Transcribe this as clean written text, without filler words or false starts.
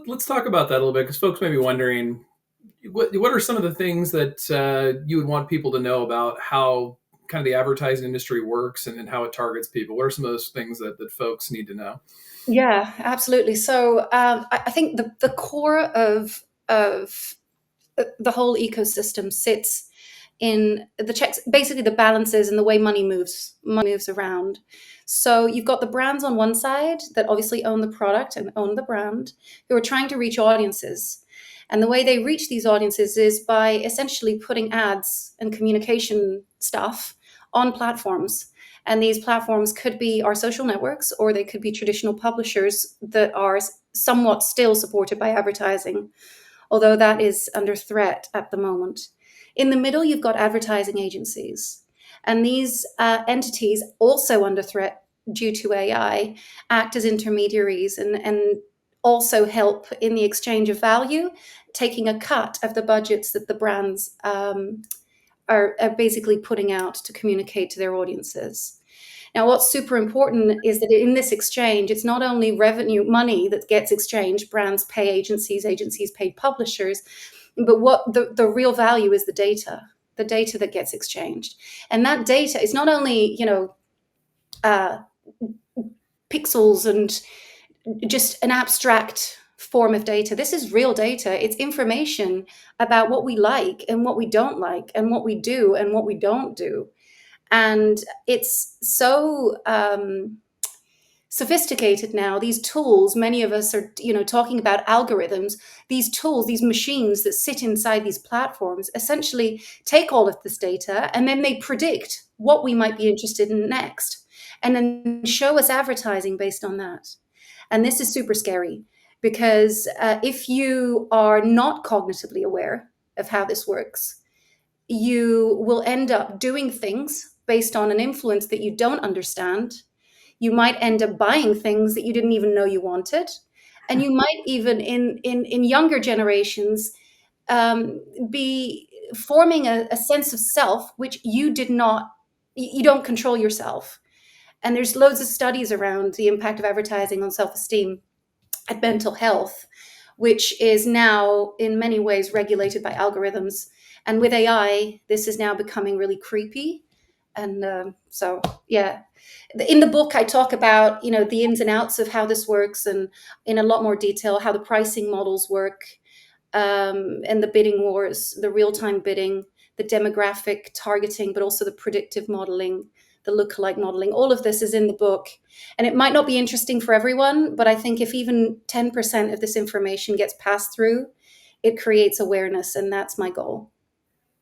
let's talk about that a little bit, because folks may be wondering what are some of the things that you would want people to know about how kind of the advertising industry works and how it targets people. What are some of those things that folks need to know? Yeah, absolutely. So I think the core of the whole ecosystem sits in the checks, basically the balances and the way money moves around. So you've got the brands on one side that obviously own the product and own the brand, who are trying to reach audiences. And the way they reach these audiences is by essentially putting ads and communication stuff on platforms. And these platforms could be our social networks, or they could be traditional publishers that are somewhat still supported by advertising, although that is under threat at the moment. In the middle, you've got advertising agencies. And these entities, also under threat due to AI, act as intermediaries and also help in the exchange of value, taking a cut of the budgets that the brands are basically putting out to communicate to their audiences. Now, what's super important is that in this exchange, it's not only revenue, money that gets exchanged, brands pay agencies, agencies pay publishers, but what the real value is the data that gets exchanged. And that data is not only, uh, pixels and just an abstract form of data. This is real data. It's information about what we like and what we don't like, and what we do and what we don't do. And it's so sophisticated now. These tools, many of us are, talking about algorithms. These tools, these machines that sit inside these platforms, essentially take all of this data, and then they predict what we might be interested in next, and then show us advertising based on that. And this is super scary, because if you are not cognitively aware of how this works, you will end up doing things based on an influence that you don't understand. You might end up buying things that you didn't even know you wanted. And you might even, in younger generations, be forming a sense of self which you don't control yourself. And there's loads of studies around the impact of advertising on self-esteem and mental health, which is now in many ways regulated by algorithms. And with AI, this is now becoming really creepy. And so, yeah, in the book, I talk about, the ins and outs of how this works, and in a lot more detail, how the pricing models work, and the bidding wars, the real-time bidding, the demographic targeting, but also the predictive modeling, the lookalike modeling. All of this is in the book. And it might not be interesting for everyone, but I think if even 10% of this information gets passed through, it creates awareness, and that's my goal.